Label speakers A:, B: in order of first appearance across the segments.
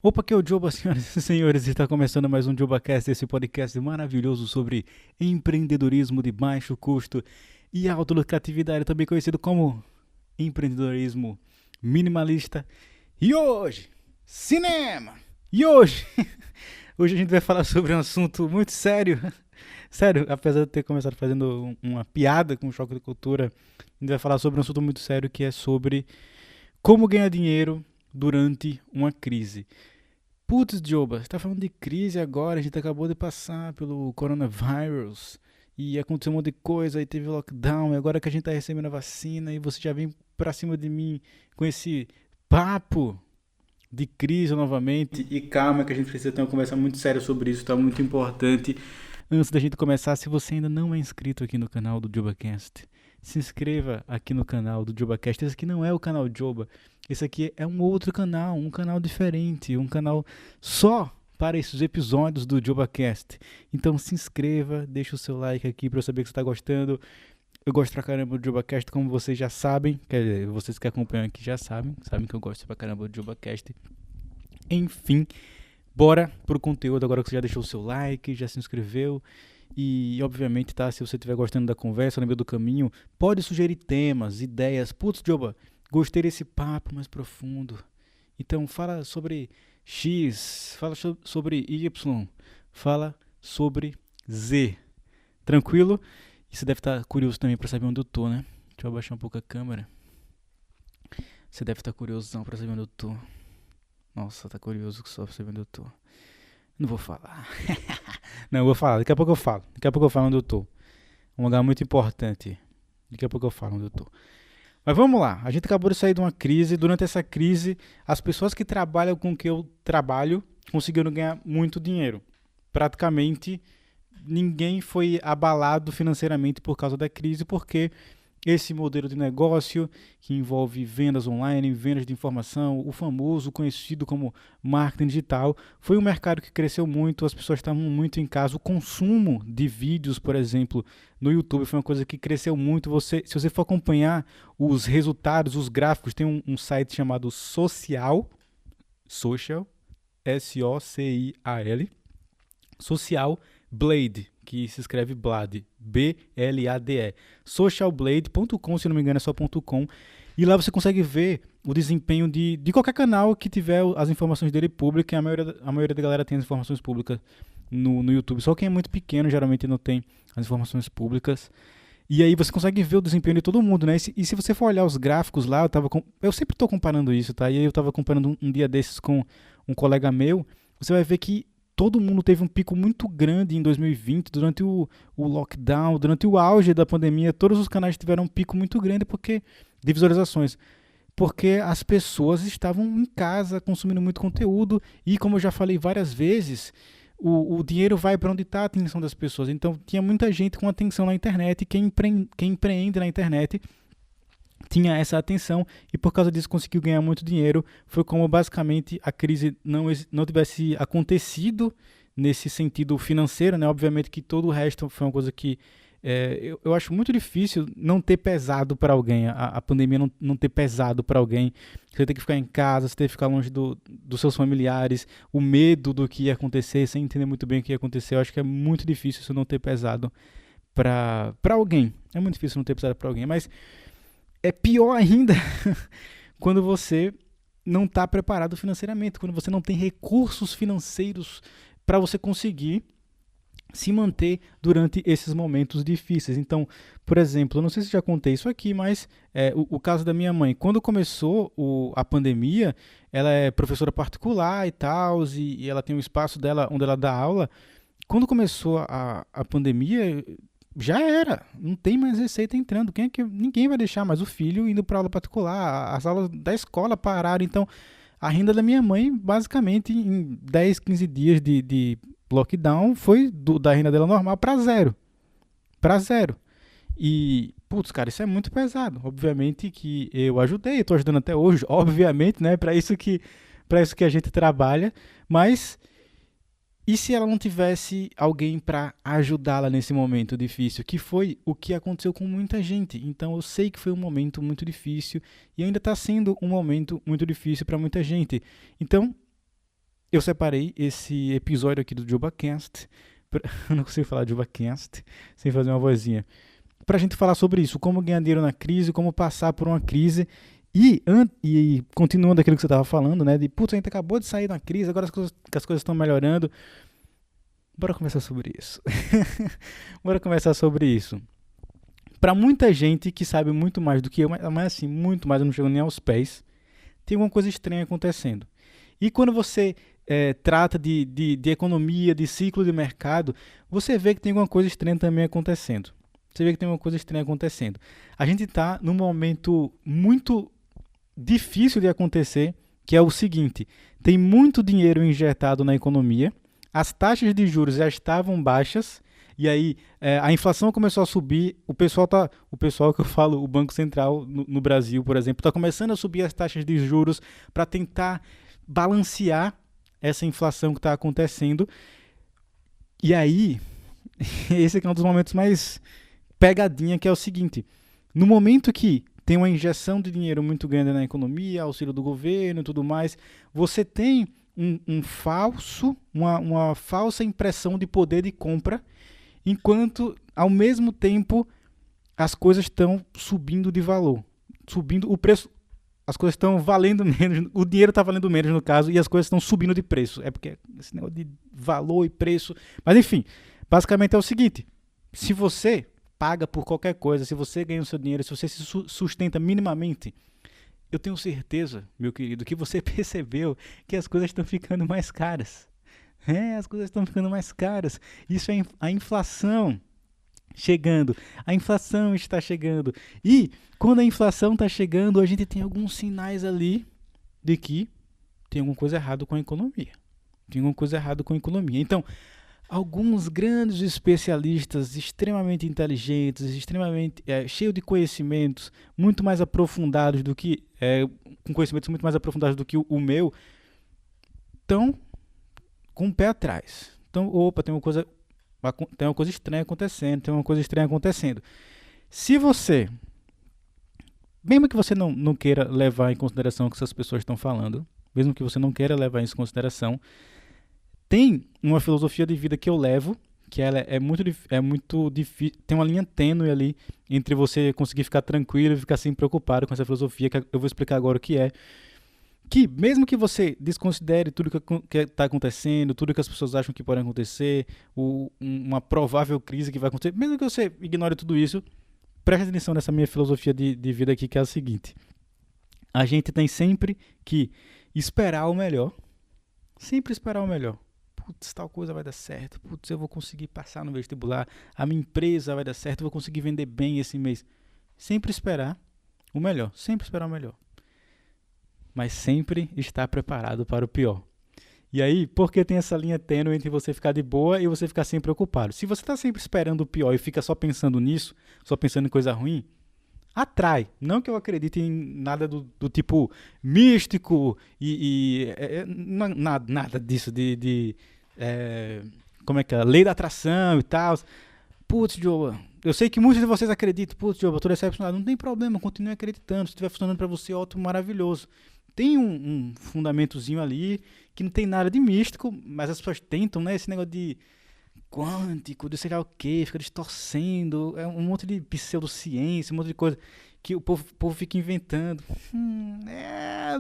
A: Opa, aqui é o Joba, senhoras e senhores, e está começando mais um JobaCast, esse podcast maravilhoso sobre empreendedorismo de baixo custo e alta lucratividade, também conhecido como empreendedorismo minimalista. E hoje, cinema! E hoje, hoje a gente vai falar sobre um assunto muito sério. Sério, apesar de eu ter começado fazendo uma piada com o choque de cultura, a gente vai falar sobre um assunto muito sério que é sobre como ganhar dinheiro durante uma crise. Putz, Joba, você tá falando de crise agora, a gente acabou de passar pelo coronavírus e aconteceu um monte de coisa, e teve lockdown, e agora que a gente tá recebendo a vacina e você já vem pra cima de mim com esse papo de crise novamente. E calma que a gente precisa ter uma conversa muito séria sobre isso, tá muito importante. Antes da gente começar, se você ainda não é inscrito aqui no canal do JobaCast, se inscreva aqui no canal do JobaCast. Esse aqui não é o canal Joba, esse aqui é um outro canal, um canal diferente, um canal só para esses episódios do JobaCast. Então se inscreva, deixa o seu like aqui para eu saber que você está gostando. Eu gosto pra caramba do JobaCast, como vocês já sabem. Quer dizer, vocês que acompanham aqui já sabem que eu gosto pra caramba do JobaCast. Enfim, bora pro conteúdo agora que você já deixou o seu like, já se inscreveu. E, obviamente, tá? Se você estiver gostando da conversa no meio do caminho, pode sugerir temas, ideias. Putz, Joba, gostei desse papo mais profundo. Então, fala sobre X, fala sobre Y, fala sobre Z. Tranquilo? E você deve estar curioso também para saber onde eu tô, né? Deixa eu abaixar um pouco a câmera. Você deve estar curiosão para saber onde eu tô. Nossa, tá curioso só pra saber onde eu tô. Não vou falar. Não, eu vou falar. Daqui a pouco eu falo. Daqui a pouco eu falo onde eu tô. Um lugar muito importante. Daqui a pouco eu falo onde eu tô. Mas vamos lá. A gente acabou de sair de uma crise. Durante essa crise, as pessoas que trabalham com o que eu trabalho conseguiram ganhar muito dinheiro. Praticamente ninguém foi abalado financeiramente por causa da crise, porque esse modelo de negócio que envolve vendas online, vendas de informação, o famoso conhecido como marketing digital, foi um mercado que cresceu muito, as pessoas estavam muito em casa. O consumo de vídeos, por exemplo, no YouTube foi uma coisa que cresceu muito. Se você for acompanhar os resultados, os gráficos, tem um site chamado Social, S-O-C-I-A-L, Social Blade, que se escreve Blade, B-L-A-D-E. Socialblade.com, se não me engano é só .com. E lá você consegue ver o desempenho de qualquer canal que tiver as informações dele públicas. A maioria da galera tem as informações públicas no YouTube. Só quem é muito pequeno geralmente não tem as informações públicas. E aí você consegue ver o desempenho de todo mundo, né? E se você for olhar os gráficos lá, eu sempre estou comparando isso, tá? E aí eu estava comparando um dia desses com um colega meu. Você vai ver que todo mundo teve um pico muito grande em 2020, durante o lockdown, durante o auge da pandemia. Todos os canais tiveram um pico muito grande de visualizações, porque as pessoas estavam em casa consumindo muito conteúdo. E como eu já falei várias vezes, o dinheiro vai para onde está a atenção das pessoas. Então tinha muita gente com atenção na internet, e quem empreende na internet tinha essa atenção, e por causa disso conseguiu ganhar muito dinheiro. Foi como basicamente a crise não tivesse acontecido nesse sentido financeiro, né? Obviamente que todo o resto foi uma coisa que eu acho muito difícil não ter pesado para alguém, a pandemia não ter pesado para alguém. Você ter que ficar em casa, você ter que ficar longe dos seus familiares, o medo do que ia acontecer, sem entender muito bem o que ia acontecer. Eu acho que é muito difícil isso não ter pesado para alguém. É muito difícil não ter pesado para alguém, mas é pior ainda quando você não está preparado financeiramente, quando você não tem recursos financeiros para você conseguir se manter durante esses momentos difíceis. Então, por exemplo, eu não sei se já contei isso aqui, mas o caso da minha mãe, quando começou a pandemia, ela é professora particular e tal, e ela tem um espaço dela onde ela dá aula. Quando começou a pandemia, já era, não tem mais receita entrando. Ninguém vai deixar mais o filho indo para aula particular. As aulas da escola pararam. Então, a renda da minha mãe, basicamente, em 10, 15 dias de lockdown, foi da renda dela normal para zero. Para zero. E, putz, cara, isso é muito pesado. Obviamente que eu ajudei, eu tô ajudando até hoje, obviamente, né? Para isso que a gente trabalha. Mas e se ela não tivesse alguém para ajudá-la nesse momento difícil? Que foi o que aconteceu com muita gente. Então eu sei que foi um momento muito difícil, e ainda está sendo um momento muito difícil para muita gente. Então eu separei esse episódio aqui do JubaCast, eu não consigo falar JubaCast sem fazer uma vozinha, para a gente falar sobre isso, como ganhar dinheiro na crise, como passar por uma crise. E continuando aquilo que você estava falando, né? De, putz, a gente acabou de sair da crise, agora as coisas estão melhorando. Bora conversar sobre isso. Bora conversar sobre isso. Para muita gente que sabe muito mais do que eu, mas assim, muito mais, eu não chego nem aos pés, tem alguma coisa estranha acontecendo. E quando você trata de economia, de ciclo de mercado, você vê que tem alguma coisa estranha também acontecendo. Você vê que tem uma coisa estranha acontecendo. A gente está num momento muito difícil de acontecer, que é o seguinte: tem muito dinheiro injetado na economia, as taxas de juros já estavam baixas, e aí a inflação começou a subir, o pessoal que eu falo, o Banco Central no Brasil, por exemplo, está começando a subir as taxas de juros para tentar balancear essa inflação que está acontecendo. E aí, esse aqui é um dos momentos mais pegadinha, que é o seguinte: no momento que tem uma injeção de dinheiro muito grande na economia, auxílio do governo e tudo mais, você tem uma falsa impressão de poder de compra, enquanto, ao mesmo tempo, as coisas estão subindo de valor. Subindo o preço, as coisas estão valendo menos, o dinheiro está valendo menos no caso, e as coisas estão subindo de preço. É porque esse negócio de valor e preço. Mas enfim, basicamente é o seguinte: se você paga por qualquer coisa, se você ganha o seu dinheiro, se você se sustenta minimamente, eu tenho certeza, meu querido, que você percebeu que as coisas estão ficando mais caras. As coisas estão ficando mais caras. Isso é a inflação chegando. A inflação está chegando. E quando a inflação está chegando, a gente tem alguns sinais ali de que tem alguma coisa errada com a economia. Tem alguma coisa errada com a economia. Então, alguns grandes especialistas extremamente inteligentes, extremamente cheios de conhecimentos, muito mais aprofundados do que com conhecimentos muito mais aprofundados do que o meu, estão com o pé atrás. Então, opa, tem uma coisa estranha acontecendo, Se você, mesmo que você não queira levar em consideração o que essas pessoas estão falando, mesmo que você não queira levar isso em consideração, tem uma filosofia de vida que eu levo, que ela é muito difícil, tem uma linha tênue ali entre você conseguir ficar tranquilo e ficar sem preocupado com essa filosofia, que eu vou explicar agora o que é. Que mesmo que você desconsidere tudo que está acontecendo, tudo que as pessoas acham que pode acontecer, uma provável crise que vai acontecer, mesmo que você ignore tudo isso, preste atenção nessa minha filosofia de vida aqui, que é a seguinte: a gente tem sempre que esperar o melhor, sempre esperar o melhor. Putz, tal coisa vai dar certo, putz, eu vou conseguir passar no vestibular, a minha empresa vai dar certo, eu vou conseguir vender bem esse mês. Sempre esperar o melhor, sempre esperar o melhor. Mas sempre estar preparado para o pior. E aí, por que tem essa linha tênue entre você ficar de boa e você ficar sempre preocupado? Se você está sempre esperando o pior e fica só pensando nisso, só pensando em coisa ruim, atrai. Não que eu acredite em nada do tipo místico nada disso como é que é? Lei da atração e tal. Putz, Joe, eu sei que muitos de vocês acreditam. Putz, Joe, eu tô decepcionado. Não tem problema, continue acreditando. Se estiver funcionando para você, ótimo, maravilhoso. Tem um fundamentozinho ali que não tem nada de místico, mas as pessoas tentam, né? Esse negócio de quântico, de sei lá o que, fica distorcendo, é um monte de pseudociência, um monte de coisa que o povo fica inventando.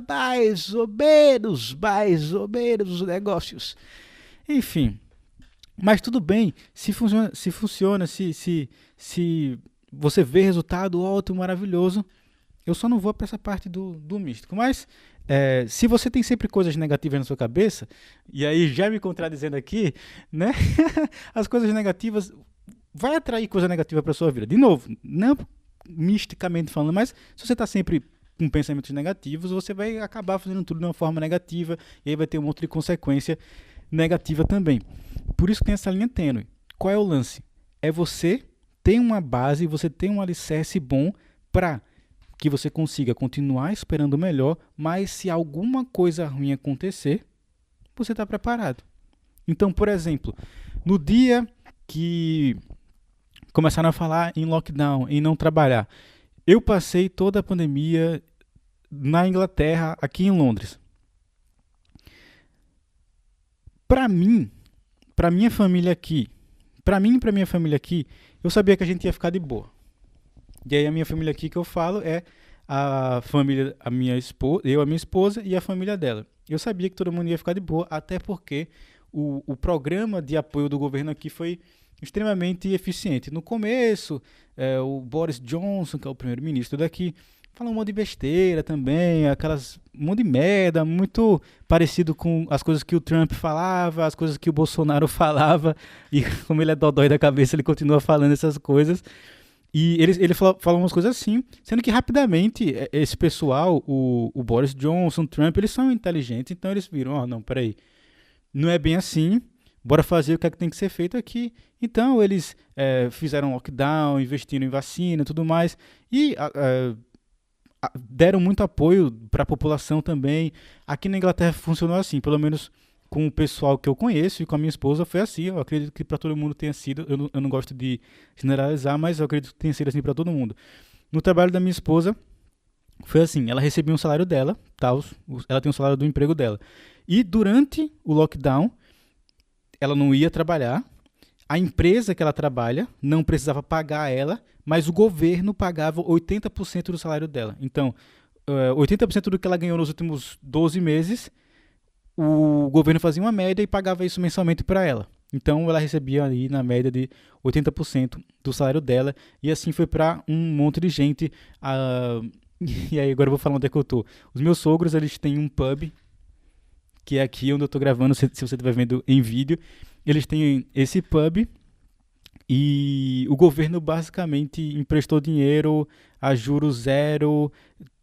A: Mais ou menos os negócios. Enfim, mas tudo bem, se funciona, se você vê resultado ótimo, maravilhoso. Eu só não vou para essa parte do místico. Mas se você tem sempre coisas negativas na sua cabeça, e aí já me contradizendo aqui, né? As coisas negativas, vai atrair coisa negativa para sua vida. De novo, não misticamente falando, mas se você está sempre com pensamentos negativos, você vai acabar fazendo tudo de uma forma negativa, e aí vai ter um monte de consequência negativa também. Por isso tem essa linha tênue. Qual é o lance? É você ter uma base, você ter um alicerce bom para que você consiga continuar esperando o melhor, mas se alguma coisa ruim acontecer, você está preparado. Então, por exemplo, no dia que começaram a falar em lockdown, em não trabalhar, eu passei toda a pandemia na Inglaterra, aqui em Londres. Pra mim, pra minha família aqui, pra mim e pra minha família aqui, eu sabia que a gente ia ficar de boa. E aí a minha família aqui que eu falo é a família, a minha esposa, eu, a minha esposa e a família dela. Eu sabia que todo mundo ia ficar de boa, até porque o programa de apoio do governo aqui foi extremamente eficiente. No começo, o Boris Johnson, que é o primeiro-ministro daqui, falou um monte de besteira também, aquelas um monte de merda, muito parecido com as coisas que o Trump falava, as coisas que o Bolsonaro falava, e como ele é dodói da cabeça, ele continua falando essas coisas. E ele falou umas coisas assim, sendo que rapidamente esse pessoal, o Boris Johnson, o Trump, eles são inteligentes, então eles viram, não, peraí, não é bem assim, bora fazer o que é que tem que ser feito aqui. Então eles fizeram lockdown, investiram em vacina e tudo mais, e deram muito apoio para a população também. Aqui na Inglaterra funcionou assim, pelo menos com o pessoal que eu conheço e com a minha esposa foi assim. Eu acredito que para todo mundo tenha sido. Eu não gosto de generalizar, mas eu acredito que tenha sido assim para todo mundo. No trabalho da minha esposa foi assim: ela recebia um salário dela, tal, ela tem um salário do emprego dela. E durante o lockdown, ela não ia trabalhar. A empresa que ela trabalha não precisava pagar ela, mas o governo pagava 80% do salário dela. Então, 80% do que ela ganhou nos últimos 12 meses, o governo fazia uma média e pagava isso mensalmente para ela. Então, ela recebia ali na média de 80% do salário dela, e assim foi para um monte de gente. E aí, agora eu vou falar onde é que eu tô. Os meus sogros, eles têm um pub, que é aqui onde eu tô gravando, se você estiver vendo em vídeo. Eles têm esse pub e o governo basicamente emprestou dinheiro a juros zero,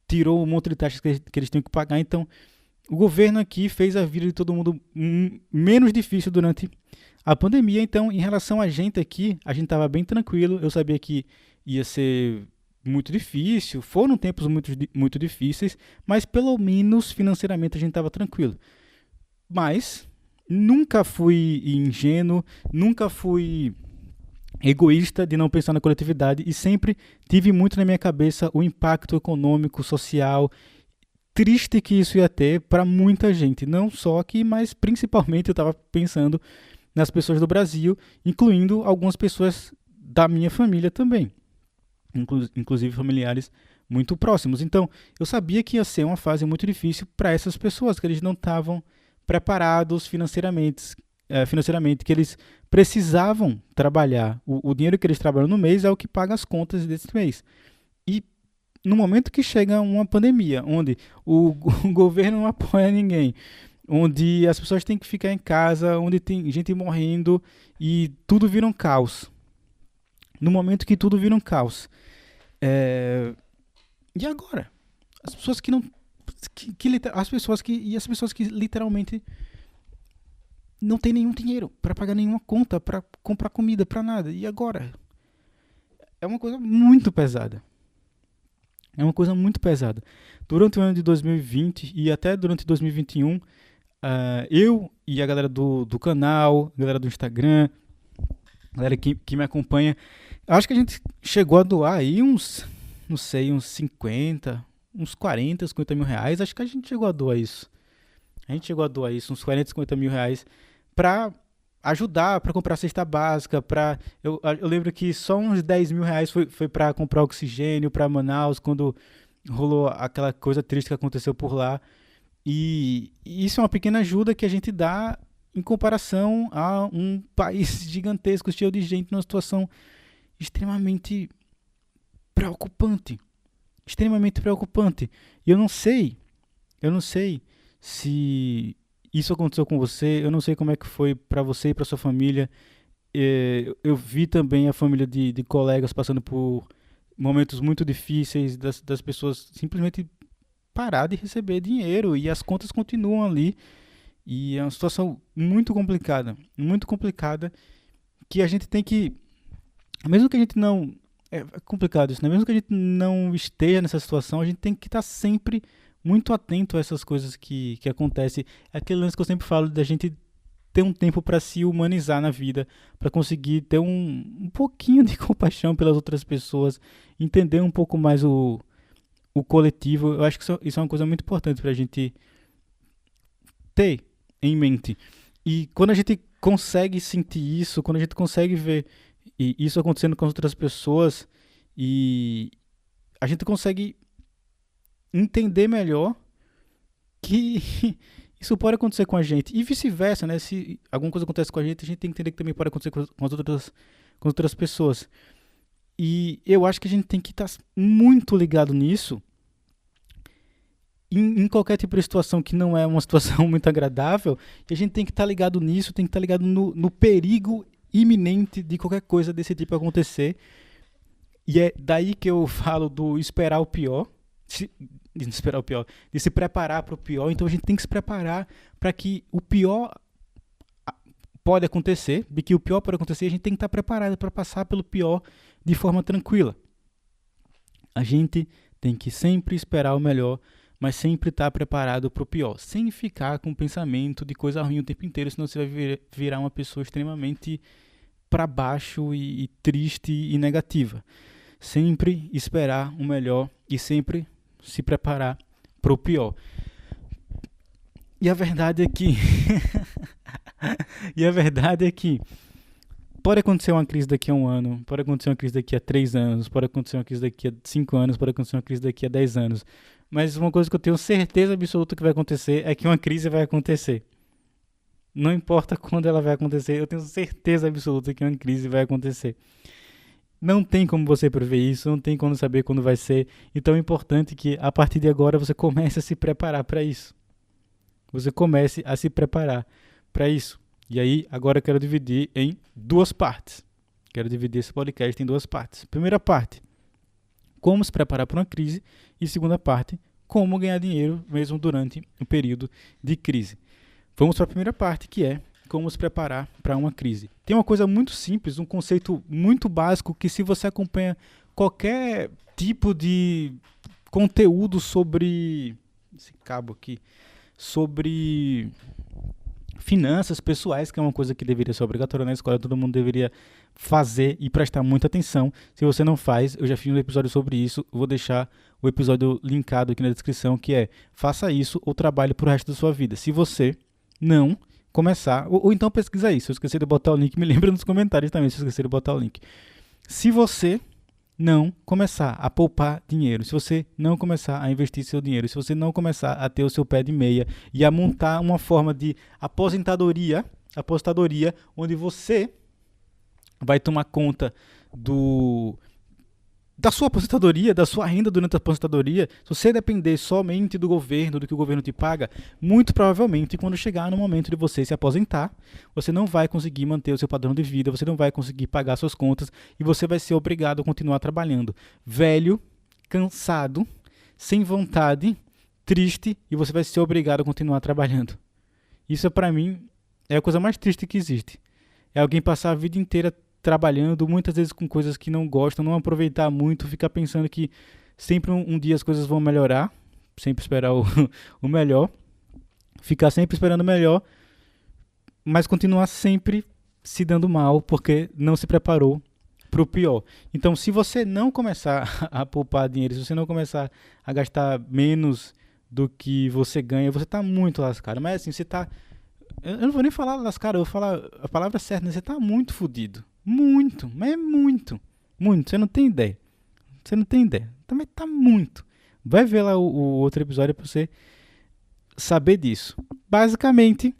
A: tirou um monte de taxas que eles têm que pagar. Então, o governo aqui fez a vida de todo mundo menos difícil durante a pandemia. Então, em relação a gente aqui, a gente estava bem tranquilo. Eu sabia que ia ser muito difícil, foram tempos muito difíceis, mas pelo menos financeiramente a gente estava tranquilo. Mas nunca fui ingênuo, nunca fui egoísta de não pensar na coletividade e sempre tive muito na minha cabeça o impacto econômico, social, triste que isso ia ter para muita gente, não só aqui, mas principalmente eu estava pensando nas pessoas do Brasil, incluindo algumas pessoas da minha família também, inclusive familiares muito próximos. Então, eu sabia que ia ser uma fase muito difícil para essas pessoas, que eles não estavam preparados financeiramente, que eles precisavam trabalhar. O dinheiro que eles trabalham no mês é o que paga as contas desse mês. E no momento que chega uma pandemia, onde o governo não apoia ninguém, onde as pessoas têm que ficar em casa, onde tem gente morrendo e tudo vira um caos. No momento que tudo vira um caos. E agora? As pessoas que não as pessoas que literalmente não tem nenhum dinheiro para pagar nenhuma conta, para comprar comida, para nada. E agora? É uma coisa muito pesada. É uma coisa muito pesada. Durante o ano de 2020 e até durante 2021, eu e a galera do canal, a galera do Instagram, a galera que me acompanha, acho que a gente chegou a doar aí uns 50, uns 40, 50 mil reais. Acho que a gente chegou a doar isso. Uns 40, 50 mil reais para ajudar, para comprar cesta básica. Eu lembro que só uns 10 mil reais foi para comprar oxigênio para Manaus, quando rolou aquela coisa triste que aconteceu por lá. E isso é uma pequena ajuda que a gente dá em comparação a um país gigantesco, cheio de gente, numa situação extremamente preocupante. Extremamente preocupante. E eu não sei se isso aconteceu com você, eu não sei como é que foi para você e para sua família. Eu vi também a família de colegas passando por momentos muito difíceis, das pessoas simplesmente parar de receber dinheiro e as contas continuam ali. E é uma situação muito complicada, que a gente tem que, mesmo que a gente não, é complicado isso, né? Mesmo que a gente não esteja nessa situação, a gente tem que estar sempre muito atento a essas coisas que acontecem. É aquele lance que eu sempre falo da gente ter um tempo para se humanizar na vida, para conseguir ter um pouquinho de compaixão pelas outras pessoas, entender um pouco mais o coletivo. Eu acho que isso é uma coisa muito importante para a gente ter em mente. E quando a gente consegue sentir isso, quando a gente consegue ver isso acontecendo com as outras pessoas, e a gente consegue entender melhor que isso pode acontecer com a gente. E vice-versa, né? Se alguma coisa acontece com a gente tem que entender que também pode acontecer com as outras pessoas. E eu acho que a gente tem que estar muito ligado nisso, em qualquer tipo de situação que não é uma situação muito agradável, e a gente tem que estar ligado nisso, tem que estar ligado no perigo iminente de qualquer coisa desse tipo acontecer. E é daí que eu falo do esperar o pior, de esperar o pior, de se preparar para o pior. Então a gente tem que se preparar para que o pior pode acontecer, de que o pior pode acontecer, a gente tem que estar preparado para passar pelo pior de forma tranquila. A gente tem que sempre esperar o melhor, mas sempre estar preparado para o pior, sem ficar com o pensamento de coisa ruim o tempo inteiro, senão você vai virar uma pessoa extremamente para baixo e triste e negativa. Sempre esperar o melhor e sempre se preparar para o pior. E a verdade é que pode acontecer uma crise daqui a 1 ano, pode acontecer uma crise daqui a 3 anos, pode acontecer uma crise daqui a 5 anos, pode acontecer uma crise daqui a 10 anos. Mas uma coisa que eu tenho certeza absoluta que vai acontecer é que uma crise vai acontecer. Não importa quando ela vai acontecer, eu tenho certeza absoluta que uma crise vai acontecer. Não tem como você prever isso, não tem como saber quando vai ser. Então é importante que a partir de agora você comece a se preparar para isso. Você comece a se preparar para isso. E aí, agora eu quero dividir em 2 partes. Quero dividir esse podcast em 2 partes. Primeira parte, como se preparar para uma crise. E segunda parte, como ganhar dinheiro mesmo durante um período de crise. Vamos para a primeira parte, que é como se preparar para uma crise. Tem uma coisa muito simples, um conceito muito básico, que se você acompanha qualquer tipo de conteúdo sobre esse cabo aqui, sobre finanças pessoais, que é uma coisa que deveria ser obrigatória na escola, todo mundo deveria fazer e prestar muita atenção. Se você não faz, eu já fiz um episódio sobre isso, vou deixar o episódio linkado aqui na descrição, que é: faça isso ou trabalhe pro resto da sua vida. Se você não começar, ou então pesquisa isso. Se eu esqueci de botar o link, me lembra nos comentários também se eu esqueci de botar o link. Se você não começar a poupar dinheiro, se você não começar a investir seu dinheiro, se você não começar a ter o seu pé de meia e a montar uma forma de aposentadoria, onde você vai tomar conta da sua aposentadoria, da sua renda durante a aposentadoria, se você depender somente do governo, do que o governo te paga, muito provavelmente, quando chegar no momento de você se aposentar, você não vai conseguir manter o seu padrão de vida, você não vai conseguir pagar suas contas e você vai ser obrigado a continuar trabalhando. Velho, cansado, sem vontade, triste, e você vai ser obrigado a continuar trabalhando. Isso, para mim, é a coisa mais triste que existe. É alguém passar a vida inteira trabalhando, muitas vezes com coisas que não gostam, não aproveitar muito, ficar pensando que sempre um dia as coisas vão melhorar, sempre esperar o melhor, ficar sempre esperando o melhor, mas continuar sempre se dando mal porque não se preparou para o pior. Então, se você não começar a poupar dinheiro, se você não começar a gastar menos do que você ganha, você está muito lascado. Mas assim, você está... Eu não vou nem falar lascado, eu vou falar a palavra certa, né? Você está muito fodido. Muito, mas é muito. Muito, você não tem ideia. Você não tem ideia. Também tá muito. Vai ver lá o outro episódio para você saber disso. Basicamente,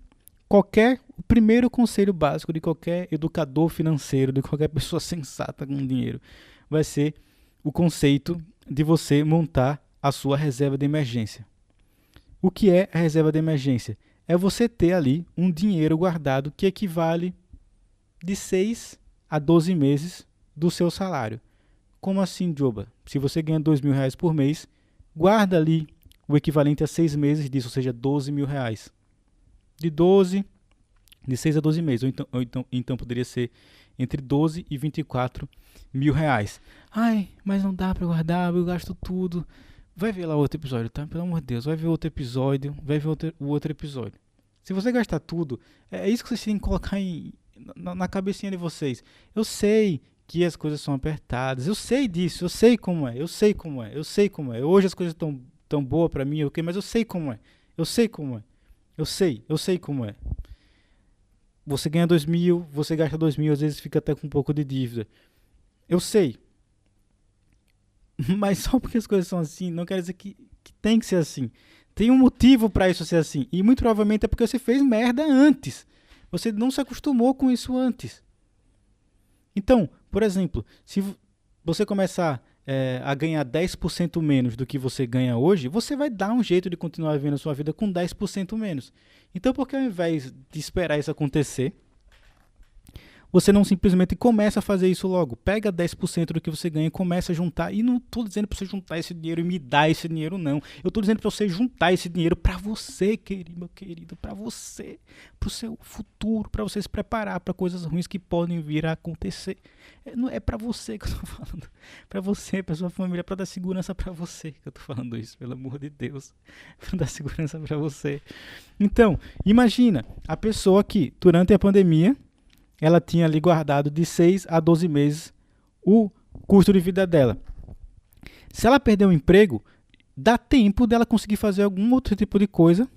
A: o primeiro conselho básico de qualquer educador financeiro, de qualquer pessoa sensata com dinheiro, vai ser o conceito de você montar a sua reserva de emergência. O que é a reserva de emergência? É você ter ali um dinheiro guardado que equivale de 6 a 12 meses do seu salário. Como assim, Joba? Se você ganha R$2.000 por mês, guarda ali o equivalente a 6 meses disso, ou seja, R$12.000. De 6 a 12 meses, então poderia ser entre 12 e 24 mil reais. Ai, mas não dá para guardar, eu gasto tudo. Vai ver lá outro episódio, tá? Pelo amor de Deus, vai ver outro episódio, o outro episódio. Se você gastar tudo, é isso que vocês têm que colocar na cabecinha de vocês. Eu sei que as coisas são apertadas, eu sei disso, eu sei como é. Hoje as coisas estão tão boas pra mim, ok? Mas eu sei como é. Eu sei como é. você ganha 2.000, você gasta 2.000, às vezes fica até com um pouco de dívida. Eu sei. Mas só porque as coisas são assim, não quer dizer que tem que ser assim. Tem um motivo para isso ser assim. E muito provavelmente é porque você fez merda antes. Você não se acostumou com isso antes. Então, por exemplo, se você começar a ganhar 10% menos do que você ganha hoje, você vai dar um jeito de continuar vivendo a sua vida com 10% menos. Então, por que ao invés de esperar isso acontecer, você não simplesmente começa a fazer isso logo? Pega 10% do que você ganha e começa a juntar. E não estou dizendo para você juntar esse dinheiro e me dar esse dinheiro, não. Eu estou dizendo para você juntar esse dinheiro para você, meu querido, para você, para o seu futuro, para você se preparar para coisas ruins que podem vir a acontecer. Não é para você que eu estou falando. Para você, para sua família, para dar segurança para você que eu estou falando isso, pelo amor de Deus. Para dar segurança para você. Então, imagina a pessoa que, durante a pandemia, ela tinha ali guardado de 6 a 12 meses o custo de vida dela. Se ela perder o emprego, dá tempo dela conseguir fazer algum outro tipo de coisa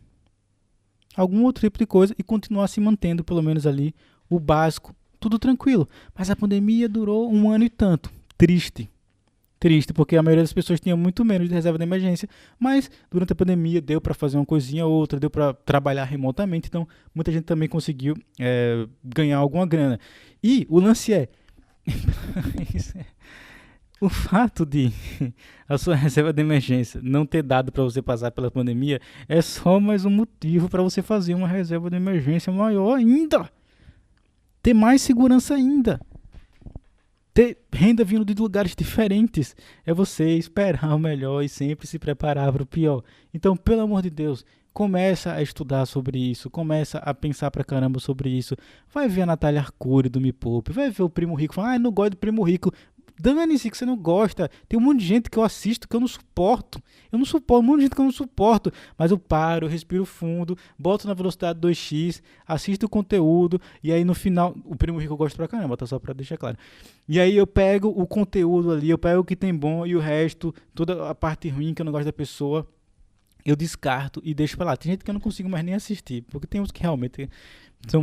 A: e continuar se mantendo, pelo menos ali, o básico, tudo tranquilo. Mas a pandemia durou 1 ano e tanto. Triste, porque a maioria das pessoas tinha muito menos de reserva de emergência, mas durante a pandemia deu para fazer uma coisinha ou outra, deu para trabalhar remotamente, então muita gente também conseguiu ganhar alguma grana. E o lance o fato de a sua reserva de emergência não ter dado para você passar pela pandemia é só mais um motivo para você fazer uma reserva de emergência maior ainda, ter mais segurança ainda. Ter renda vindo de lugares diferentes é você esperar o melhor e sempre se preparar para o pior. Então, pelo amor de Deus, começa a estudar sobre isso, começa a pensar pra caramba sobre isso. Vai ver a Natália Arcuri do Me Poupe, vai ver o Primo Rico, fala, não gosto do Primo Rico. Dane-se que você não gosta. Tem um monte de gente que eu assisto que eu não suporto. Um monte de gente que eu não suporto. Mas eu paro, eu respiro fundo, boto na velocidade 2x, assisto o conteúdo, e aí no final, o Primo Rico eu gosto pra caramba, tá, só pra deixar claro. E aí eu pego o conteúdo ali, eu pego o que tem bom e o resto, toda a parte ruim que eu não gosto da pessoa, eu descarto e deixo pra lá. Tem gente que eu não consigo mais nem assistir, porque tem uns que realmente são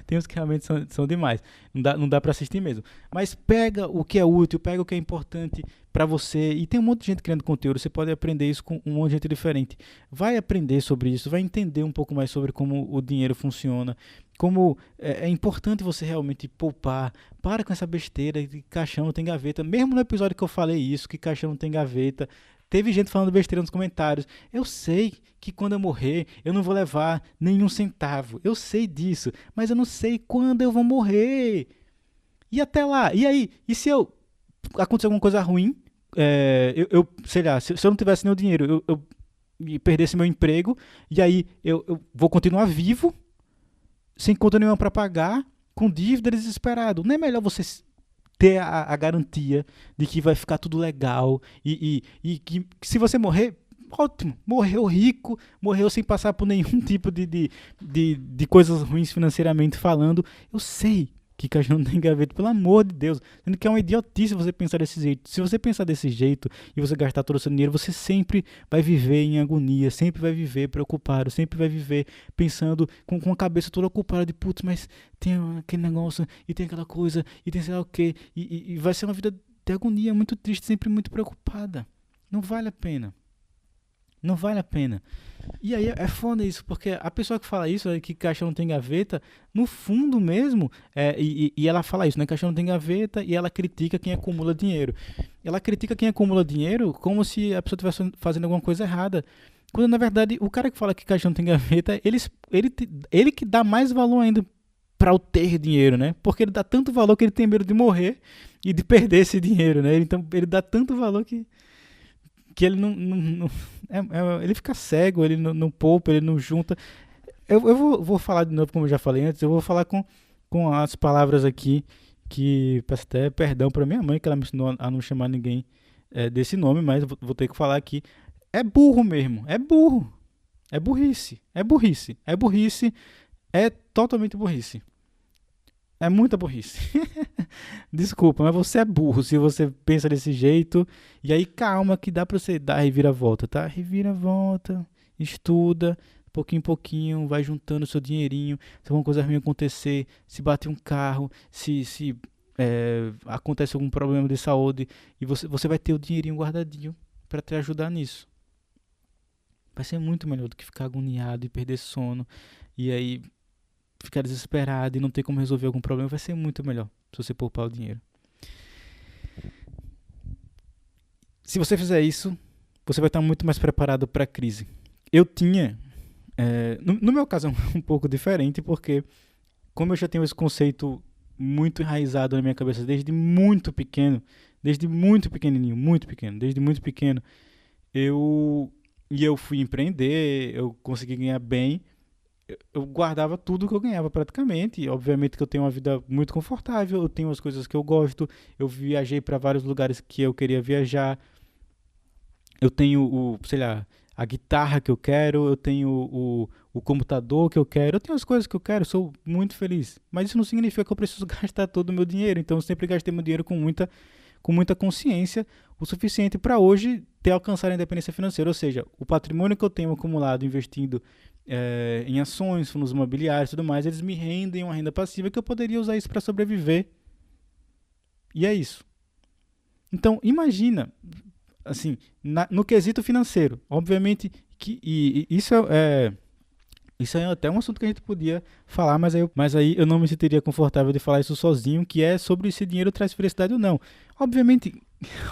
A: tem uns que realmente são demais. Não dá para assistir mesmo. Mas pega o que é útil, pega o que é importante para você. E tem um monte de gente criando conteúdo. Você pode aprender isso com um monte de gente diferente. Vai aprender sobre isso, vai entender um pouco mais sobre como o dinheiro funciona. Como é importante você realmente poupar. Para com essa besteira de caixão não tem gaveta. Mesmo no episódio que eu falei isso, que caixão não tem gaveta, teve gente falando besteira nos comentários. Eu sei que quando eu morrer, eu não vou levar nenhum centavo. Eu sei disso, mas eu não sei quando eu vou morrer. E até lá, e aí? E se acontecer alguma coisa ruim, sei lá, se eu não tivesse nenhum dinheiro, eu perdesse meu emprego, e aí eu vou continuar vivo, sem conta nenhuma para pagar, com dívida, desesperado. Não é melhor você ter a garantia de que vai ficar tudo legal e que se você morrer, ótimo, morreu rico, morreu sem passar por nenhum tipo de coisas ruins financeiramente falando. Eu sei que caixão não tem gaveta, pelo amor de Deus, sendo que é uma idiotice você pensar desse jeito. Se você pensar desse jeito e você gastar todo o seu dinheiro, você sempre vai viver em agonia, sempre vai viver preocupado, sempre vai viver pensando com a cabeça toda ocupada de putz, mas tem aquele negócio, e tem aquela coisa, e tem sei lá o que, e vai ser uma vida de agonia, muito triste, sempre muito preocupada. Não vale a pena. Não vale a pena. E aí é foda isso, porque a pessoa que fala isso, que caixão não tem gaveta, no fundo mesmo, e ela fala isso, né? Caixão não tem gaveta, e ela critica quem acumula dinheiro. Ela critica quem acumula dinheiro como se a pessoa estivesse fazendo alguma coisa errada. Quando na verdade o cara que fala que caixão não tem gaveta, ele que dá mais valor ainda para o ter dinheiro, né? Porque ele dá tanto valor que ele tem medo de morrer e de perder esse dinheiro, né? Então ele dá tanto valor que ele ele fica cego, ele não poupa, ele não junta. Eu vou falar de novo, como eu já falei antes, eu vou falar com as palavras aqui, que peço até perdão para minha mãe, que ela me ensinou a não chamar ninguém desse nome, mas eu vou ter que falar aqui. É burro mesmo, é burro. É burrice, é totalmente burrice. É muita burrice. Desculpa, mas você é burro se você pensa desse jeito. E aí calma que dá pra você dar reviravolta, tá? Reviravolta, estuda, pouquinho em pouquinho, vai juntando seu dinheirinho. Se alguma coisa ruim acontecer, se bater um carro, se acontece algum problema de saúde, e você vai ter o dinheirinho guardadinho para te ajudar nisso. Vai ser muito melhor do que ficar agoniado e perder sono, e aí ficar desesperado e não ter como resolver algum problema. Vai ser muito melhor se você poupar o dinheiro. Se você fizer isso, você vai estar muito mais preparado para a crise. Eu tinha, no meu caso é um pouco diferente, porque como eu já tenho esse conceito muito enraizado na minha cabeça desde muito pequeno, desde muito pequenininho, muito pequeno, desde muito pequeno, eu fui empreender, eu consegui ganhar bem, eu guardava tudo que eu ganhava praticamente. E obviamente que eu tenho uma vida muito confortável, eu tenho as coisas que eu gosto, eu viajei para vários lugares que eu queria viajar, eu tenho sei lá, a guitarra que eu quero, eu tenho o computador que eu quero, eu tenho as coisas que eu quero, sou muito feliz. Mas isso não significa que eu preciso gastar todo o meu dinheiro, então eu sempre gastei meu dinheiro com muita consciência, o suficiente para hoje ter alcançado a independência financeira, ou seja, o patrimônio que eu tenho acumulado investindo em ações, fundos imobiliários e tudo mais, eles me rendem uma renda passiva que eu poderia usar isso para sobreviver. E é isso. Então, imagina, assim, no quesito financeiro, obviamente que isso é até um assunto que a gente podia falar, mas aí eu não me sentiria confortável de falar isso sozinho, que é sobre se dinheiro traz felicidade ou não. Obviamente,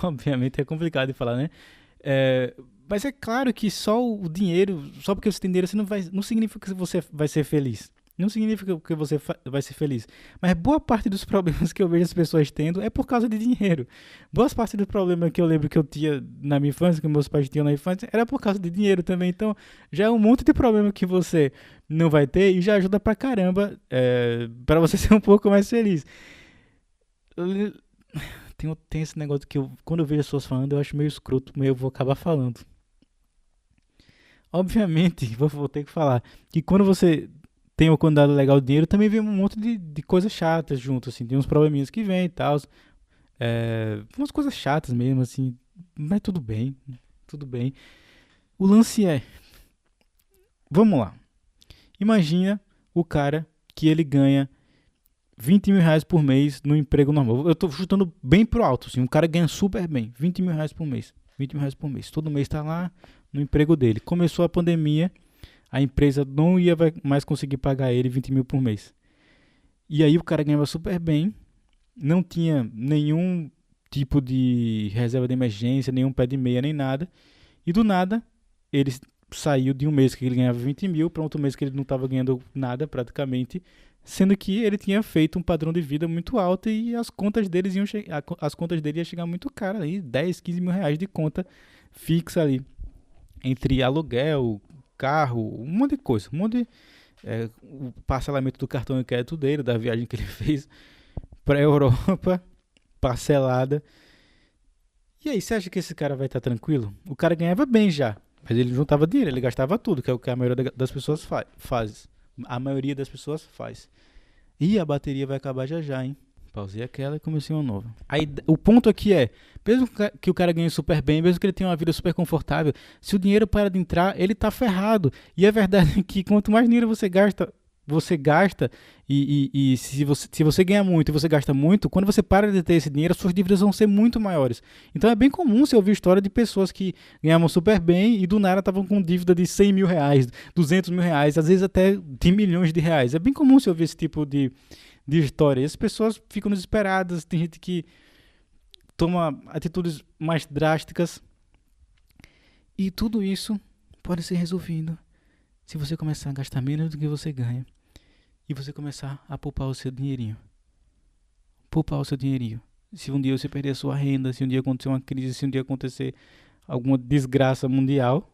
A: obviamente é complicado de falar, né? Mas é claro que só o dinheiro, só porque você tem dinheiro, não significa que você vai ser feliz. Não significa que você vai ser feliz. Mas boa parte dos problemas que eu vejo as pessoas tendo é por causa de dinheiro. Boa parte do problema que eu lembro que eu tinha na minha infância, que meus pais tinham na infância, era por causa de dinheiro também. Então, já é um monte de problema que você não vai ter e já ajuda pra caramba pra você ser um pouco mais feliz. Tem esse negócio que quando eu vejo as pessoas falando, eu acho meio escroto, mas eu vou acabar falando. Obviamente, vou ter que falar que quando você tem uma quantidade legal de dinheiro, também vem um monte de coisas chatas junto, assim. Tem uns probleminhas que vem e tal. Umas coisas chatas mesmo, assim. Mas tudo bem, tudo bem. O lance vamos lá. Imagina o cara que ele ganha 20 mil reais por mês no emprego normal. Eu tô chutando bem pro alto, assim. Um cara ganha super bem, 20 mil reais por mês. 20 mil reais por mês. Todo mês tá lá no emprego dele. Começou a pandemia, a empresa não ia mais conseguir pagar ele 20 mil por mês. E aí o cara ganhava super bem, não tinha nenhum tipo de reserva de emergência, nenhum pé de meia, nem nada. E do nada, ele saiu de um mês que ele ganhava 20 mil para outro mês que ele não estava ganhando nada praticamente, sendo que ele tinha feito um padrão de vida muito alto e as contas dele iam chegar muito caro, aí 10, 15 mil reais de conta fixa ali, entre aluguel, carro, um monte de coisa, o parcelamento do cartão de crédito dele, da viagem que ele fez para a Europa, parcelada. E aí, você acha que esse cara vai estar tranquilo? O cara ganhava bem já, mas ele juntava dinheiro, ele gastava tudo, que é o que a maioria das pessoas faz. A maioria das pessoas faz. E a bateria vai acabar já já, hein? Pausei aquela e comecei uma nova. Aí, o ponto aqui mesmo que o cara ganhe super bem, mesmo que ele tenha uma vida super confortável, se o dinheiro para de entrar, ele tá ferrado. E a verdade é que quanto mais dinheiro você gasta e se você ganha muito e você gasta muito, quando você para de ter esse dinheiro, as suas dívidas vão ser muito maiores. Então é bem comum você ouvir história de pessoas que ganhavam super bem e do nada estavam com dívida de 100 mil reais, 200 mil reais, às vezes até de milhões de reais. É bem comum você ouvir esse tipo de história. E as pessoas ficam desesperadas, tem gente que toma atitudes mais drásticas. E tudo isso pode ser resolvido se você começar a gastar menos do que você ganha e você começar a poupar o seu dinheirinho. Poupar o seu dinheirinho. Se um dia você perder a sua renda, se um dia acontecer uma crise, se um dia acontecer alguma desgraça mundial,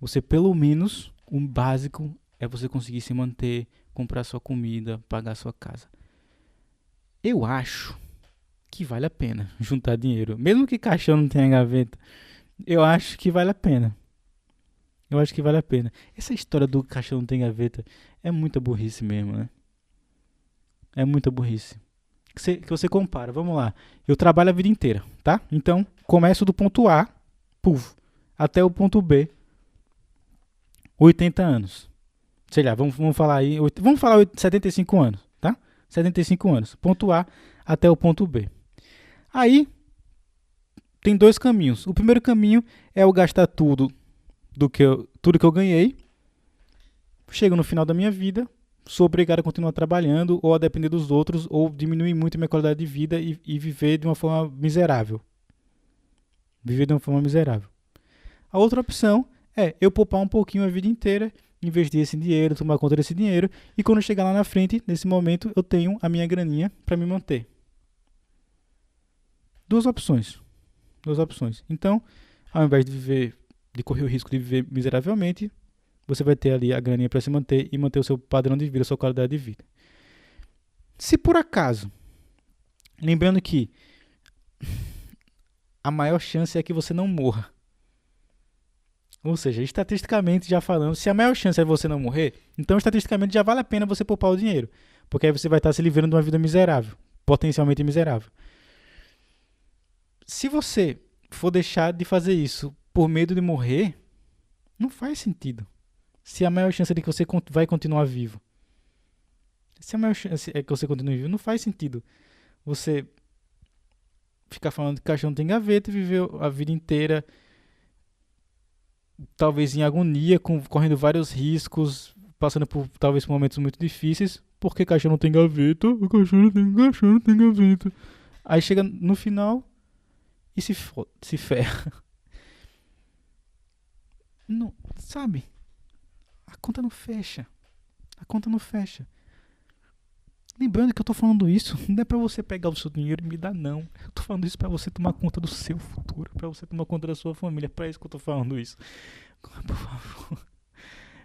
A: você pelo menos, o básico é você conseguir se manter, comprar sua comida, pagar sua casa. Eu acho que vale a pena juntar dinheiro. Mesmo que caixão não tenha gaveta, eu acho que vale a pena. Eu acho que vale a pena. Essa história do caixão não tem gaveta é muita burrice mesmo, né? É muita burrice. Que você compara, vamos lá. Eu trabalho a vida inteira, tá? Então, começo do ponto A, até o ponto B. 80 anos. Sei lá, vamos falar aí, vamos falar 75 anos, tá? 75 anos, ponto A até o ponto B. Aí, tem dois caminhos. O primeiro caminho é eu gastar tudo que eu ganhei, chego no final da minha vida, sou obrigado a continuar trabalhando, ou a depender dos outros, ou diminuir muito a minha qualidade de vida e viver de uma forma miserável. Viver de uma forma miserável. A outra opção é eu poupar um pouquinho a vida inteira, investir esse dinheiro, tomar conta desse dinheiro, e quando eu chegar lá na frente, nesse momento, eu tenho a minha graninha para me manter. Duas opções. Então, ao invés de correr o risco de viver miseravelmente, você vai ter ali a graninha para se manter e manter o seu padrão de vida, a sua qualidade de vida. Se por acaso, lembrando que a maior chance é que você não morra. Ou seja, estatisticamente já falando, se a maior chance é você não morrer, então estatisticamente já vale a pena você poupar o dinheiro. Porque aí você vai estar se livrando de uma vida miserável, potencialmente miserável. Se você for deixar de fazer isso por medo de morrer, não faz sentido. Se a maior chance é de que você vai continuar vivo. Se a maior chance é que você continue vivo, não faz sentido você ficar falando que caixão tem gaveta e viver a vida inteira talvez em agonia, correndo vários riscos, passando por talvez por momentos muito difíceis, porque caixão não tem gaveta, o caixão não tem gaveta. Aí chega no final e se ferra. Não, sabe? A conta não fecha. Lembrando que eu tô falando isso, não é pra você pegar o seu dinheiro e me dar, não. Eu tô falando isso pra você tomar conta do seu futuro, pra você tomar conta da sua família. É pra isso que eu tô falando isso. Por favor.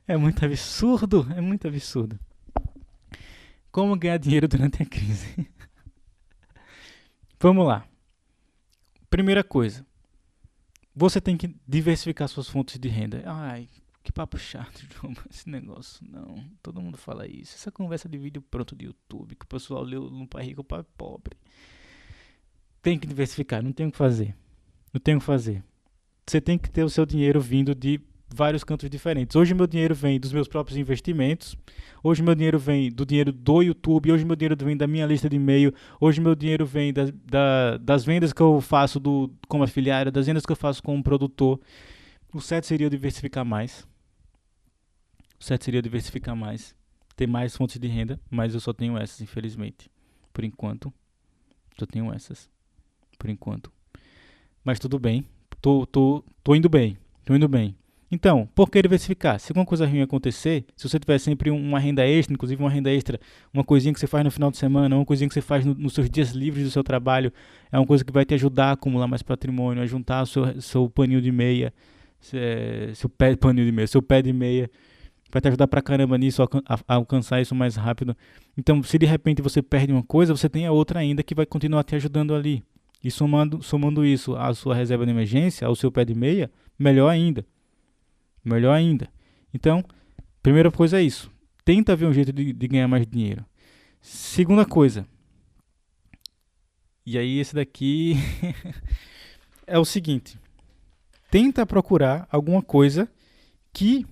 A: É muito absurdo. Como ganhar dinheiro durante a crise? Vamos lá. Primeira coisa. Você tem que diversificar suas fontes de renda. Ai, que papo chato, João, esse negócio. Não, todo mundo fala isso. Essa conversa de vídeo pronto do YouTube, que o pessoal leu no Pai Rico, Pai Pobre. Tem que diversificar, não tem o que fazer. Você tem que ter o seu dinheiro vindo de vários cantos diferentes. Hoje meu dinheiro vem dos meus próprios investimentos. Hoje meu dinheiro vem do dinheiro do YouTube. Hoje meu dinheiro vem da minha lista de e-mail. Hoje meu dinheiro vem das vendas que eu faço como afiliado, das vendas que eu faço como produtor. O certo seria eu diversificar mais. Ter mais fontes de renda, mas eu só tenho essas, infelizmente. Por enquanto. Só tenho essas. Por enquanto. Mas tudo bem. Tô indo bem. Então, por que diversificar? Se alguma coisa ruim acontecer, se você tiver sempre uma renda extra, inclusive uma renda extra, uma coisinha que você faz no final de semana, uma coisinha que você faz nos seus dias livres do seu trabalho, é uma coisa que vai te ajudar a acumular mais patrimônio, a juntar seu paninho de meia, seu pé de meia, vai te ajudar pra caramba nisso, a alcançar isso mais rápido. Então, se de repente você perde uma coisa, você tem a outra ainda que vai continuar te ajudando ali. E somando isso à sua reserva de emergência, ao seu pé de meia, melhor ainda. Então, primeira coisa é isso. Tenta ver um jeito de ganhar mais dinheiro. Segunda coisa. E aí esse daqui é o seguinte. Tenta procurar alguma coisa que...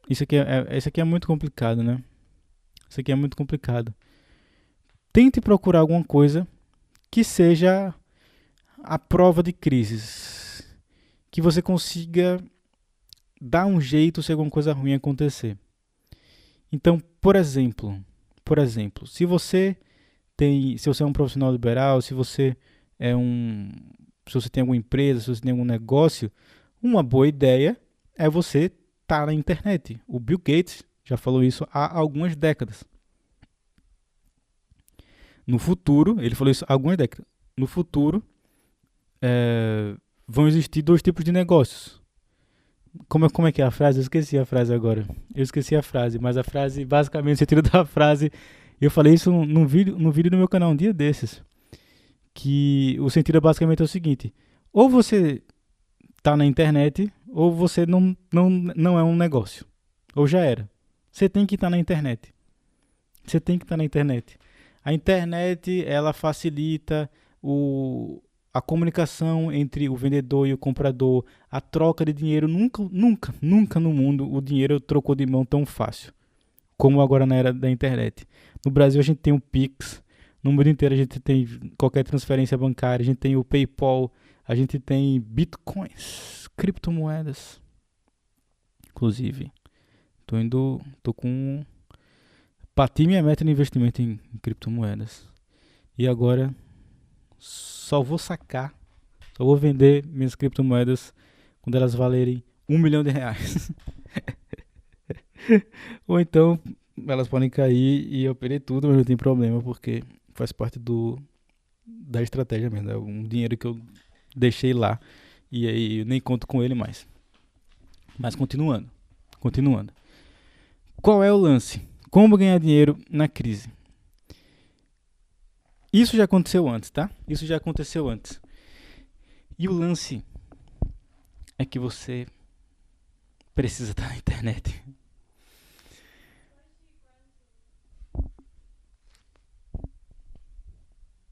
A: Isso aqui é muito complicado, né? Tente procurar alguma coisa que seja a prova de crises. Que você consiga dar um jeito se alguma coisa ruim acontecer. Então, por exemplo, se você é um profissional liberal, se você tem alguma empresa, se você tem algum negócio, uma boa ideia é você estar na internet. O Bill Gates já falou isso há algumas décadas. No futuro, ele falou isso há algumas décadas. No futuro, vão existir dois tipos de negócios. Como é que é a frase? Eu esqueci a frase agora. Mas a frase, basicamente, o sentido da frase, eu falei isso num vídeo no meu canal um dia desses. Que o sentido basicamente é o seguinte: ou você tá na internet, ou você não é um negócio. Ou já era. Você tem que estar na internet. A internet, ela facilita a comunicação entre o vendedor e o comprador, a troca de dinheiro, nunca no mundo o dinheiro trocou de mão tão fácil como agora na era da internet. No Brasil a gente tem o Pix, no mundo inteiro a gente tem qualquer transferência bancária, a gente tem o PayPal, a gente tem bitcoins, criptomoedas. Inclusive, bati minha meta de investimento em criptomoedas. E agora só vou vender minhas criptomoedas quando elas valerem R$ 1 milhão. Ou então elas podem cair e eu perder tudo, mas não tem problema, porque faz parte da estratégia mesmo. É um dinheiro que eu deixei lá e aí eu nem conto com ele mais. Mas continuando. Qual é o lance? Como ganhar dinheiro na crise? Isso já aconteceu antes, tá? E o lance é que você precisa estar na internet.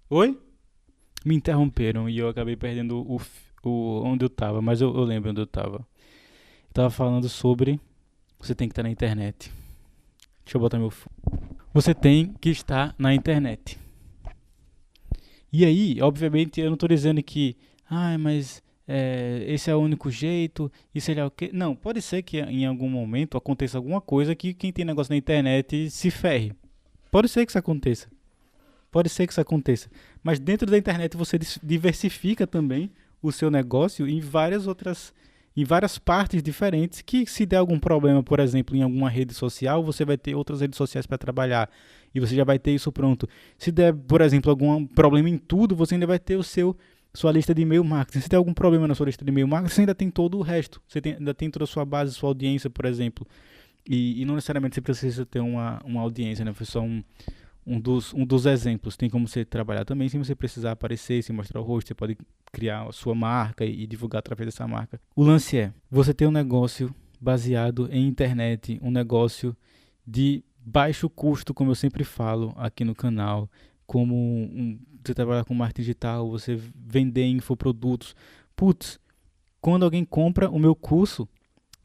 A: Oi? Me interromperam e eu acabei perdendo onde eu tava, mas eu lembro onde eu tava. Eu tava falando sobre você tem que estar na internet. Deixa eu botar meu fone. Você tem que estar na internet. E aí, obviamente, eu não estou dizendo que, mas esse é o único jeito, isso é o quê? Não, pode ser que em algum momento aconteça alguma coisa que quem tem negócio na internet se ferre. Pode ser que isso aconteça. Mas dentro da internet você diversifica também o seu negócio em várias partes diferentes, que se der algum problema, por exemplo, em alguma rede social, você vai ter outras redes sociais para trabalhar e você já vai ter isso pronto. Se der, por exemplo, algum problema em tudo, você ainda vai ter sua lista de e-mail marketing. Se der algum problema na sua lista de e-mail marketing, você ainda tem todo o resto. Ainda tem toda a sua base, sua audiência, por exemplo. E não necessariamente você precisa ter uma audiência, né? Foi só um dos exemplos. Tem como você trabalhar também sem você precisar aparecer, sem mostrar o rosto. Você pode criar a sua marca e divulgar através dessa marca. O lance é, você ter um negócio baseado em internet, um negócio de baixo custo, como eu sempre falo aqui no canal, como você trabalhar com marketing digital, você vender infoprodutos. Putz, quando alguém compra o meu curso,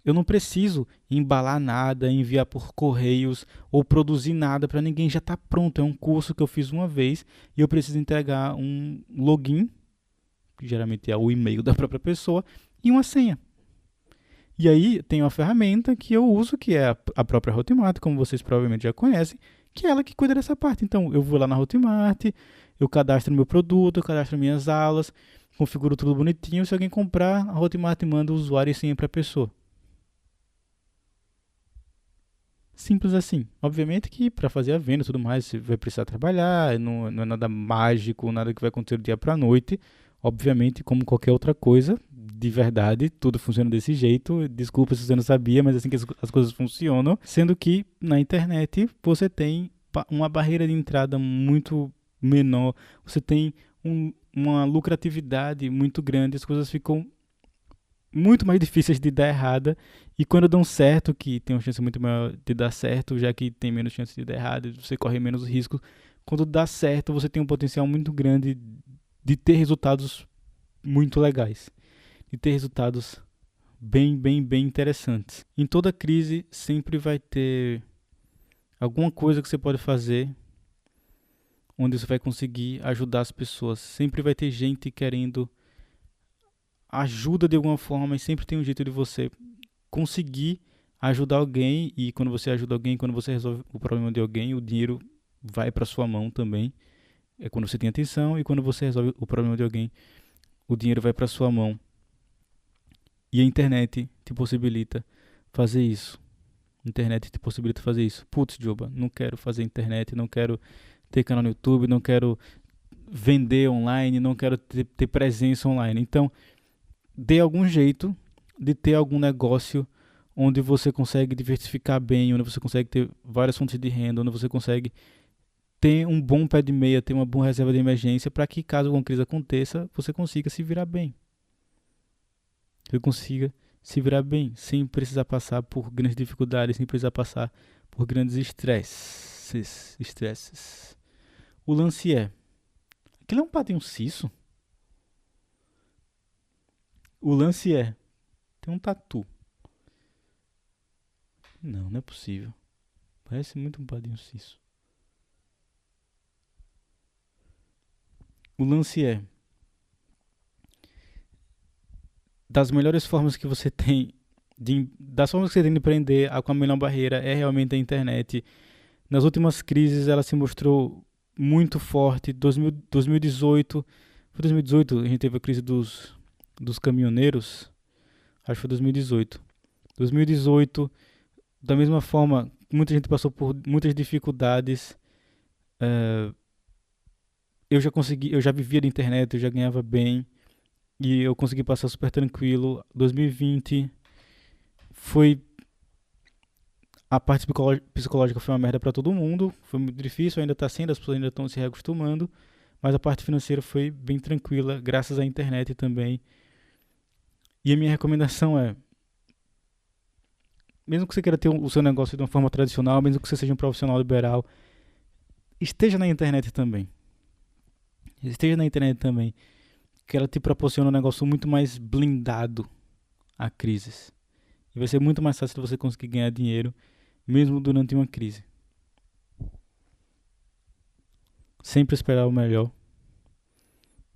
A: eu não preciso embalar nada, enviar por correios ou produzir nada para ninguém, já está pronto. É um curso que eu fiz uma vez e eu preciso entregar um login, que geralmente é o e-mail da própria pessoa, e uma senha. E aí tem uma ferramenta que eu uso, que é a própria Hotmart, como vocês provavelmente já conhecem, que é ela que cuida dessa parte. Então eu vou lá na Hotmart, eu cadastro meu produto, eu cadastro minhas aulas, configuro tudo bonitinho. Se alguém comprar, a Hotmart manda o usuário e senha para a pessoa. Simples assim. Obviamente que para fazer a venda e tudo mais, você vai precisar trabalhar, não é nada mágico, nada que vai acontecer do dia para a noite. Obviamente, como qualquer outra coisa, de verdade, tudo funciona desse jeito. Desculpa se você não sabia, mas é assim que as coisas funcionam. Sendo que na internet você tem uma barreira de entrada muito menor, você tem uma lucratividade muito grande, as coisas ficam muito mais difíceis de dar errada, e quando dão certo, que tem uma chance muito maior de dar certo, já que tem menos chance de dar errado, você corre menos risco. Quando dá certo, você tem um potencial muito grande de ter resultados muito legais, de ter resultados bem interessantes. Em toda crise sempre vai ter alguma coisa que você pode fazer onde você vai conseguir ajudar as pessoas. Sempre vai ter gente querendo ajuda de alguma forma, e sempre tem um jeito de você conseguir ajudar alguém. E quando você ajuda alguém, quando você resolve o problema de alguém, o dinheiro vai para sua mão também. É quando você tem atenção, e quando você resolve o problema de alguém, o dinheiro vai para sua mão. E a internet te possibilita fazer isso. Putz, Juba, não quero fazer internet, não quero ter canal no YouTube, não quero vender online, não quero ter presença online. Então, dê algum jeito de ter algum negócio onde você consegue diversificar bem, onde você consegue ter várias fontes de renda, onde você consegue ter um bom pé de meia, ter uma boa reserva de emergência, para que caso alguma crise aconteça, você consiga se virar bem. Sem precisar passar por grandes dificuldades, sem precisar passar por grandes estresses. O lance é, aquilo é um patinho ciso? O lance é, tem um tatu. Não, não é possível. Parece muito um padrinho Cisso. O lance é, das melhores formas que você tem, das formas que você tem de empreender, com a melhor barreira é realmente a internet. Nas últimas crises ela se mostrou muito forte. 2018, foi 2018 a gente teve a crise dos caminhoneiros, acho que foi 2018. 2018, da mesma forma, muita gente passou por muitas dificuldades. Eu já vivia da internet, eu já ganhava bem e eu consegui passar super tranquilo. 2020 foi a parte psicológica foi uma merda pra todo mundo, foi muito difícil, ainda tá sendo, as pessoas ainda estão se reacostumando, mas a parte financeira foi bem tranquila, graças à internet também. E a minha recomendação é, mesmo que você queira ter o seu negócio de uma forma tradicional, mesmo que você seja um profissional liberal, esteja na internet também. Esteja na internet também, que ela te proporciona um negócio muito mais blindado a crises. E vai ser muito mais fácil você conseguir ganhar dinheiro, mesmo durante uma crise. Sempre esperar o melhor.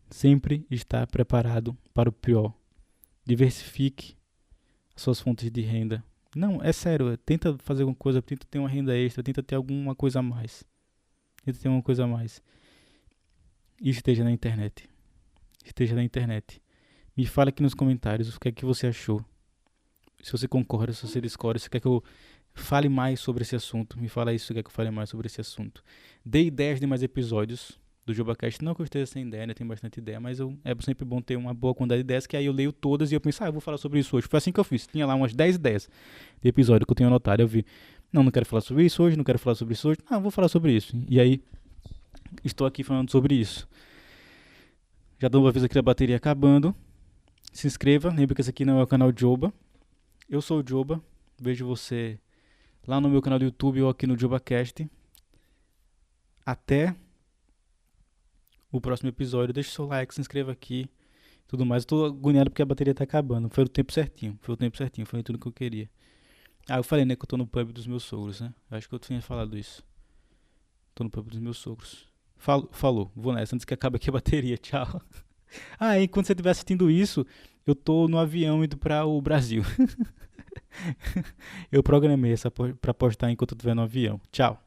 A: Sempre estar preparado para o pior. Diversifique as suas fontes de renda. Não, é sério, tenta fazer alguma coisa, tenta ter uma renda extra, tenta ter alguma coisa a mais. Tenta ter uma coisa a mais. E esteja na internet. Esteja na internet. Me fale aqui nos comentários o que é que você achou. Se você concorda, se você discorda, se quer que eu fale mais sobre esse assunto, me fala isso, se quer que eu fale mais sobre esse assunto. Dê ideias de mais episódios do JobaCast. Não que eu esteja sem ideia, né? Tem bastante ideia, mas é sempre bom ter uma boa quantidade de ideias, que aí eu leio todas e eu penso, eu vou falar sobre isso hoje. Foi assim que eu fiz. Tinha lá umas 10 ideias de episódio que eu tenho anotado. Eu vi, não quero falar sobre isso hoje, não quero falar sobre isso hoje. Vou falar sobre isso. E aí, estou aqui falando sobre isso. Já dou um aviso aqui da bateria acabando. Se inscreva, lembre que esse aqui não é o canal Joba. Eu sou o Joba, vejo você lá no meu canal do YouTube ou aqui no JobaCast. Até o próximo episódio. Deixe seu like, se inscreva aqui, tudo mais. Eu tô agoniado porque a bateria tá acabando. Foi o tempo certinho, foi tudo que eu queria. Eu falei, né, que eu tô no pub dos meus sogros, né? Eu acho que eu tinha falado isso. Tô no pub dos meus sogros. Falou, vou nessa, antes que acabe aqui a bateria, tchau. E quando você estiver assistindo isso, eu tô no avião indo para o Brasil. Eu programei essa pra postar enquanto eu estiver no avião. Tchau.